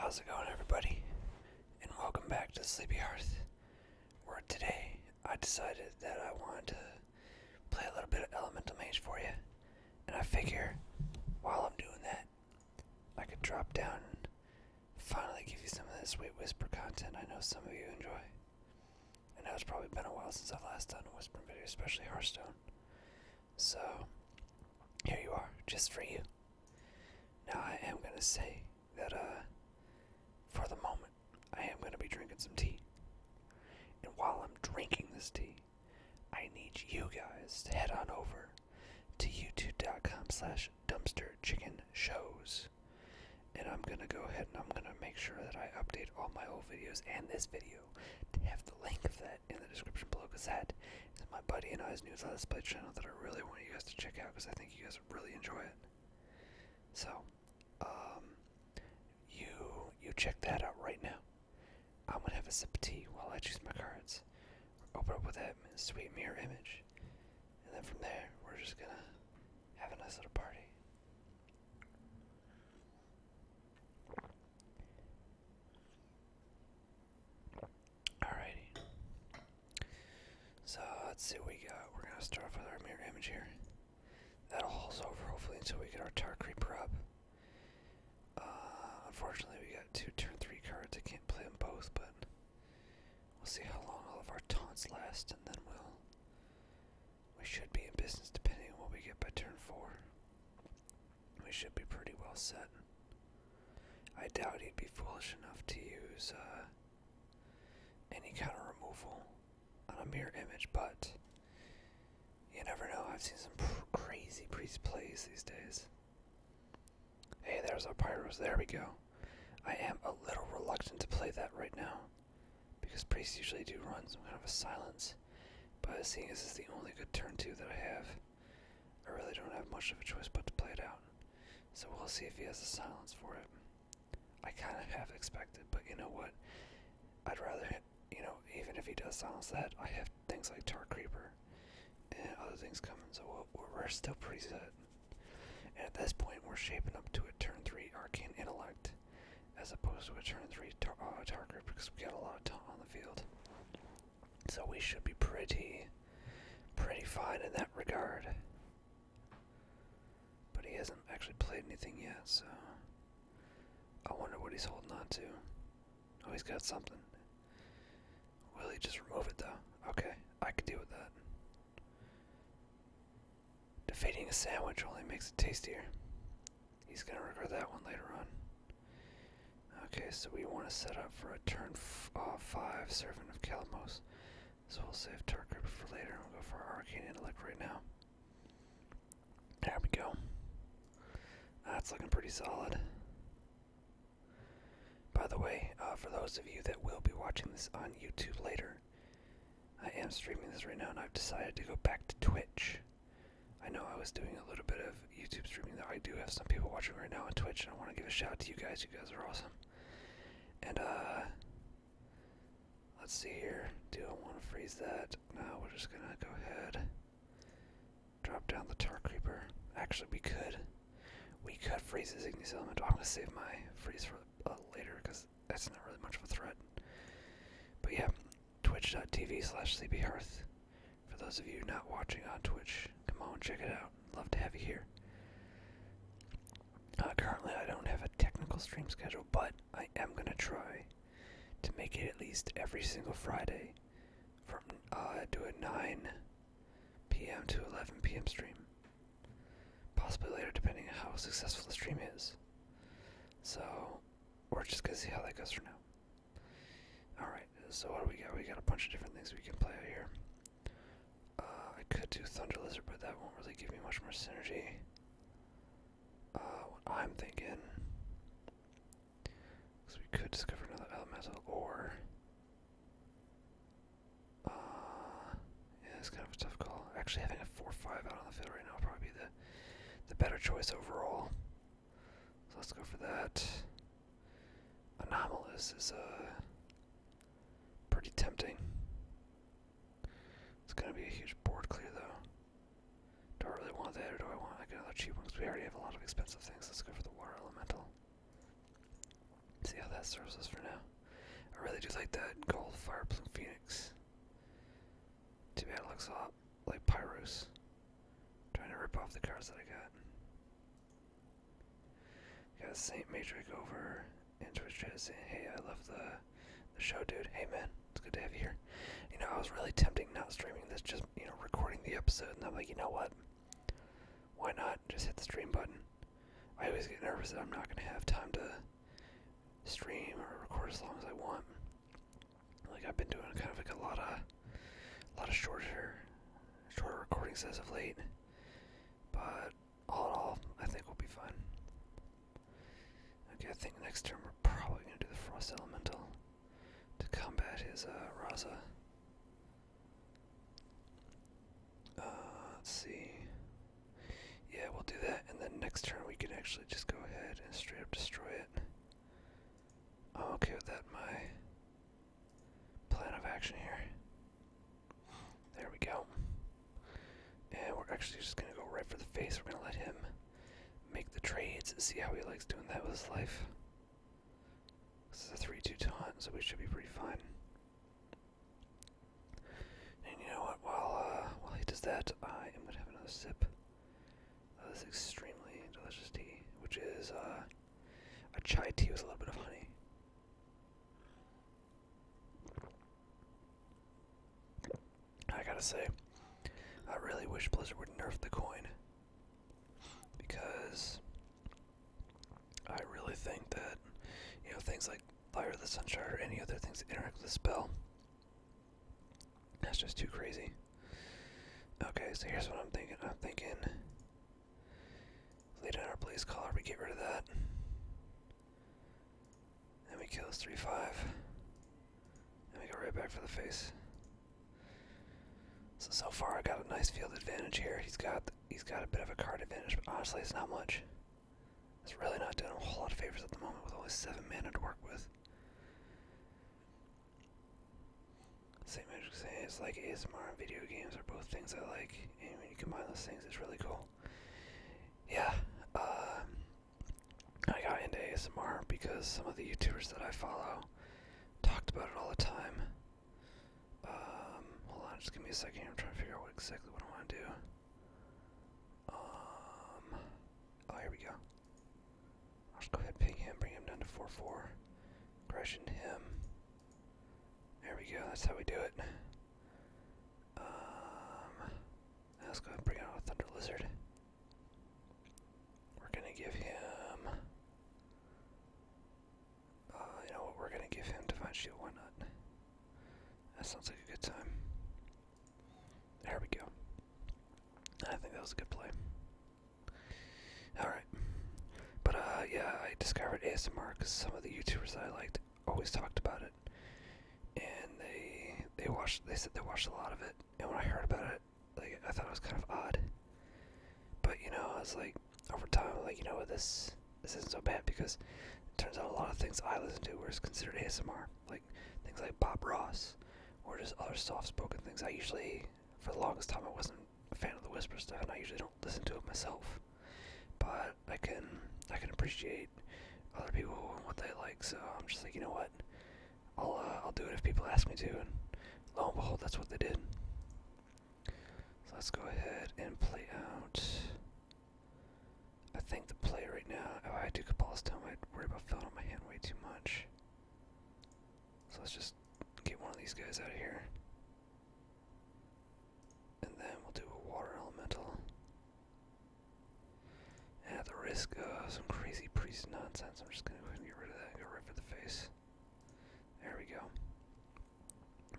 How's it going, everybody? And welcome back to Sleepy Hearth, where today I decided that I wanted to play a little bit of Elemental Mage for you. And I figure, while I'm doing that, I could drop down and finally give you some of this sweet whisper content I know some of you enjoy. I know it's probably been a while since I've last done a whispering video, especially Hearthstone. So, here you are, just for you. Now I am going to say that, for the moment, I am going to be drinking some tea. And while I'm drinking this tea, I need you guys to head on over to youtube.com/dumpsterchickenshows. And I'm going to go ahead and I'm going to make sure that I update all my old videos and this video to have the link of that in the description below, because that is my buddy and I's new Let's Play channel that I really want you guys to check out, because I think you guys would really enjoy it. So, you check that out right now. I'm gonna have a sip of tea while I choose my cards. Open up with that sweet mirror image, and then from there, we're just gonna have a nice little party. Alrighty. So let's see what we got. We're gonna start off with our mirror image here. That'll hold us over hopefully until we get our Tar Creeper up. Unfortunately, we got two turn 3 cards. I can't play them both, but we'll see how long all of our taunts last, and then we should be in business depending on what we get by turn 4. We should be pretty well set. I doubt he'd be foolish enough to use any kind of removal on a mirror image, but you never know. I've seen some crazy priest plays these days. Hey, there's our Pyros. There we go. I am a little reluctant to play that right now, because priests usually do run some kind of a silence, but seeing as this is the only good turn 2 that I have, I really don't have much of a choice but to play it out. So we'll see if he has a silence for it. I kind of have expected, but you know what? I'd rather, even if he does silence that, I have things like Tar Creeper and other things coming, so we're still pretty set. And at this point, we're shaping up to a turn 3 Arcane Intellect, as opposed to a turn 3 Tar Creeper, because we got a lot of taunt on the field. So we should be pretty fine in that regard. But he hasn't actually played anything yet, so I wonder what he's holding on to. Oh, he's got something. Will he just remove it, though? Okay, I could deal with that. Defeating a sandwich only makes it tastier. He's gonna regret that one later on. Okay, so we want to set up for a turn 5 Servant of Calamos. So we'll save Tar Creeper for later, and we'll go for our Arcane Intellect right now. There we go. That's looking pretty solid. By the way, for those of you that will be watching this on YouTube later, I am streaming this right now, and I've decided to go back to Twitch. I know I was doing a little bit of YouTube streaming, though I do have some people watching right now on Twitch, and I want to give a shout out to you guys. You guys are awesome. And, let's see here. Do I want to freeze that? No, we're just going to go ahead. Drop down the Tar Creeper. Actually, we could freeze his Ignis Elemental. I'm going to save my freeze for later, because that's not really much of a threat. But yeah, twitch.tv/sleepyhearth. For those of you not watching on Twitch, come on, check it out. Love to have you here. Currently, I don't have a technical stream schedule, but I am going to try to make it at least every single Friday from do a 9 p.m. to 11 p.m. stream. Possibly later, depending on how successful the stream is. So, we're just going to see how that goes for now. Alright, so what do we got? We got a bunch of different things we can play out here. I could do Thunder Lizard, but that won't really give me much more synergy. What I'm thinking, because we could discover another elemental, or yeah, it's kind of a tough call. Actually, having a 4/5 out on the field right now would probably be the better choice overall. So let's go for that. Anomalous is pretty tempting. It's gonna be a huge board clear, though. Do I really want that, or do I want like another cheap one? Because we already have a lot of expensive things. Let's go for the water elemental. See see how that serves us for now. I really do like that gold fire plume phoenix. Too bad it looks a lot like Pyros. Trying to rip off the cards that I got. Got Saint Mage over in Twitch chat saying, hey, I love the show, dude. Hey, man, it's good to have you here. You know, I was really tempting not streaming this, just, you know, recording the episode, and I'm like, you know what? Why not just hit the stream button? I always get nervous that I'm not going to have time to stream or record as long as I want. Like, I've been doing kind of like a lot of shorter recordings as of late. But all in all, I think we'll be fine. Okay, I think next turn we're probably going to do the Frost Elemental to combat his Raza. Let's see. Yeah, we'll do that, and then next turn we can actually just go ahead and straight up destroy it. I'm okay with that, my plan of action here. There we go. And we're actually just going to go right for the face. We're going to let him make the trades and see how he likes doing that with his life. This is a 3-2 taunt, so we should be pretty fine. And you know what, while he does that, I am going to have another sip of this extremely delicious tea, which is a chai tea with a little bit of honey. I gotta say, I really wish Blizzard would nerf the coin, because I really think that, you know, things like Fire of the Sunshine or any other things that interact with the spell, that's just too crazy. Okay, so here's what I'm thinking. I'm thinking, lay down our Blaze Caller, we get rid of that, and we kill his 3-5, and we go right back for the face. So far I got a nice field advantage here. He's got a bit of a card advantage, but honestly it's not much. It's really not doing a whole lot of favors at the moment with only 7 mana to work with. Same magic saying it's like ASMR and video games are both things I like, and when you combine those things it's really cool. Yeah, I got into ASMR because some of the YouTubers that I follow talked about it all the time. Hold on, just give me a second here. I'm trying to figure out exactly what I want to do. Oh, here we go. I'll just go ahead and ping him, bring him down to 4-4. Crash into him. There we go, that's how we do it. Let's go ahead and bring out a Thunder Lizard. We're gonna give him, you know what, we're gonna give him Divine Shield, why not? That sounds like a good time. There we go. I think that was a good play. Alright. But, yeah, I discovered ASMR because some of the YouTubers that I liked always talked about it. And they said they watched a lot of it. And when I heard about it, like, I thought it was kind of odd. But, you know, I was like, over time, like, you know what, this isn't so bad because it turns out a lot of things I listen to were considered ASMR. Like, things like Bob Ross, or just other soft-spoken things. I usually, for the longest time, I wasn't a fan of the whisper stuff, and I usually don't listen to it myself. But I can appreciate other people and what they like, so I'm just like, you know what, I'll do it if people ask me to, and lo and behold, that's what they did. So let's go ahead and play out. I think the play right now, if I do Cabal Stone, I'd worry about filling up my hand way too much. So let's just get one of these guys out of here. And then we'll do a Water Elemental. And at the risk of some crazy priest nonsense, I'm just going to go ahead and get rid of that and go right for the face. There we go.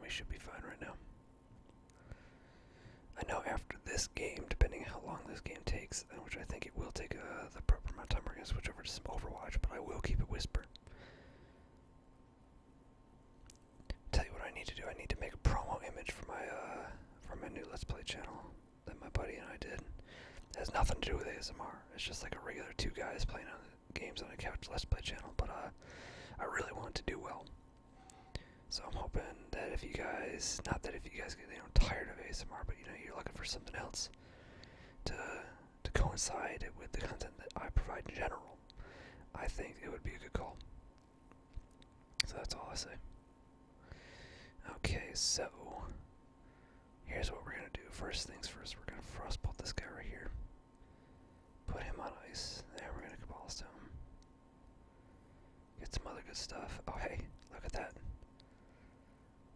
We should be fine right now. I know after this game, depending on how long this game takes, which I think it will take the proper amount of time, we're going to switch over to some Overwatch, but I will keep it Whisper. Tell you what I need to do. I need to make a promo image for my new Let's Play channel that my buddy and I did. It has nothing to do with ASMR. It's just like a regular 2 guys playing on games on a couch Let's Play channel, but I really want to do well. So I'm hoping that if you guys, not that if you guys get, you know, tired of ASMR, but you know, you're looking for something else to coincide with the content that I provide in general, I think it would be a good call. So that's all I say. Okay, so here's what we're gonna do. First things first, we're gonna frostbolt this guy right here. Put him on ice. There, we're gonna cobblestone. Get some other good stuff. Oh hey, look at that.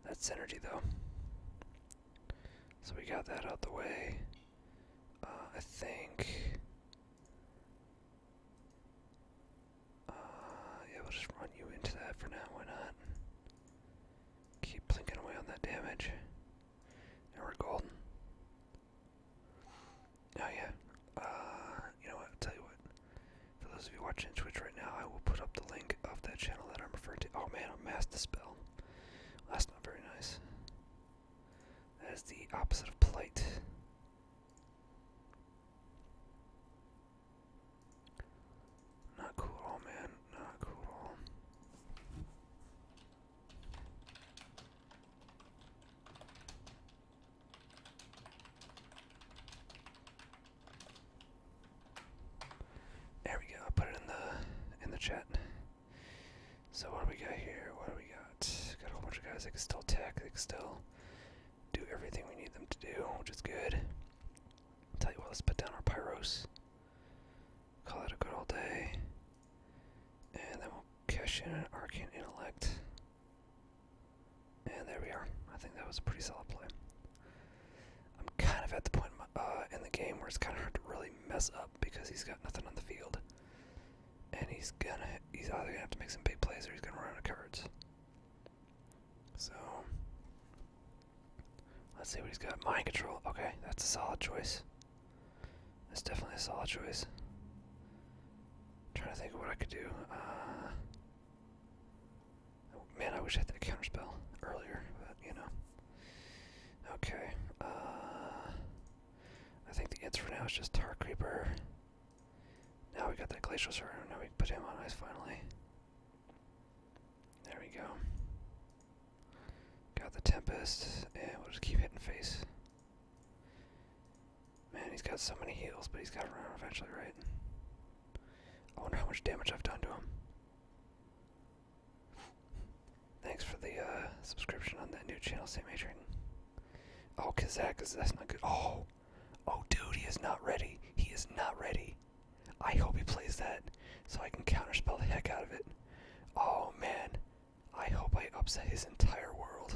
That's synergy though. So we got that out the way. I think. Yeah, we'll just run you into that for now. Why not? Keep plinking away on that damage. And we're golden. Oh yeah. You know what? I'll tell you what. For those of you watching Twitch right now, I will put up the link of that channel that I'm referring to. Oh man, I masked the spell. Well, that's not very nice. That is the opposite of polite. Not cool at all, man. Not cool at all. There we go. I put it in the chat. So what do we got here? What do we got? Got a whole bunch of guys that can still attack. They can still do everything we need them to do, which is good. Tell you what, let's put down our pyros. Call it a good old day. And then we'll cash in an arcane intellect. And there we are. I think that was a pretty solid play. I'm kind of at the point in the game where it's kind of hard to really mess up because he's got nothing on the field. And he's either gonna have to make some big plays or he's gonna run out of cards. So let's see what he's got. Mind control. Okay, that's a solid choice. That's definitely a solid choice. Trying to think of what I could do. Man, I wish I had that counterspell earlier, but you know. Okay. I think the answer for now is just Tar Creeper. Now we got that Glacial Sword. Now we can put him on ice finally. There we go. Got the Tempest, and we'll just keep hitting face. Man, he's got so many heals, but he's got to run out eventually, right? I wonder how much damage I've done to him. Thanks for the subscription on that new channel, St. Mage. Oh, Kazak, that's not good. Oh, dude, he is not ready. He is not ready. I hope he plays that so I can counterspell the heck out of it. Oh, man. I hope I upset his entire world.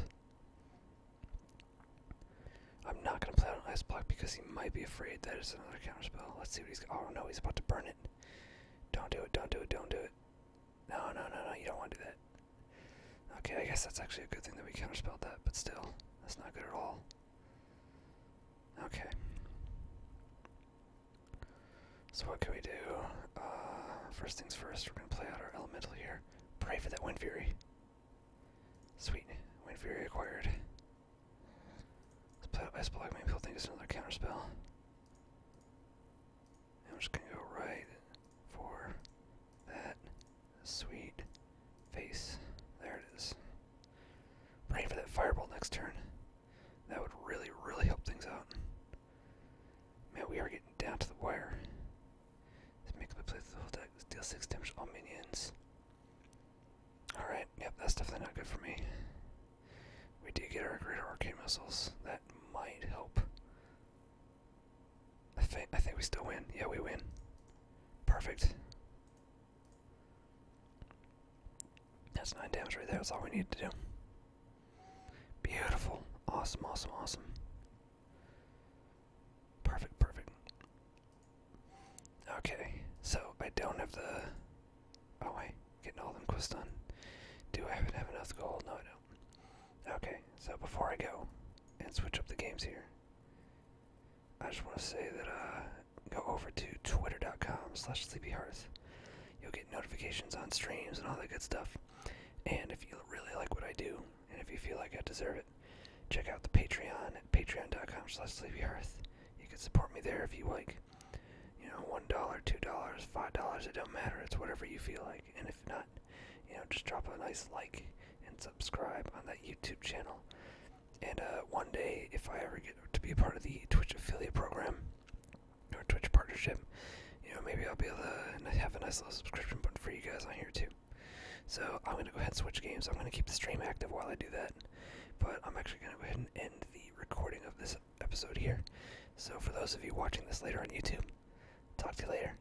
I'm not going to play on Ice Block because he might be afraid that it's another counterspell. Let's see what he's got. Oh, no, he's about to burn it. Don't do it, don't do it, don't do it. No, you don't want to do that. Okay, I guess that's actually a good thing that we counterspelled that, but still, that's not good at all. Okay. So what can we do? First things first, we're going to play out our elemental here. Pray for that Wind Fury. Sweet. Wind Fury acquired. Let's play out Ice Block. Maybe he'll think it's another counterspell. And I'm just going to go right for that sweet face. There it is. Praying for that Fireball next turn. That would really, really help things out. Man, we are getting down to the wire. Let's make me play the whole deck. Let's deal 6 damage to all minions. Alright, yep, that's definitely not good for me. We did get our greater arcane missiles. That might help. I think we still win. Yeah, we win. Perfect. That's 9 damage right there. That's all we needed to do. Beautiful. Awesome, awesome, awesome. Perfect, perfect. Okay, so I don't have the... Oh wait, getting all them quests done. Do I have enough gold? No, I don't. Okay, so before I go and switch up the games here, I just want to say that go over to twitter.com/sleepyhearth. You'll get notifications on streams and all that good stuff. And if you really like what I do, and if you feel like I deserve it, check out the Patreon at patreon.com/sleepyhearth. You can support me there if you like. You know, $1, $2, $5, it don't matter. It's whatever you feel like. And if not, you know, just drop a nice like and subscribe on that YouTube channel. And one day, if I ever get to be a part of the Twitch affiliate program or Twitch partnership, you know, maybe I'll be able to have a nice little subscription button for you guys on here too. So I'm going to go ahead and switch games. I'm going to keep the stream active while I do that. But I'm actually going to go ahead and end the recording of this episode here. So for those of you watching this later on YouTube, talk to you later.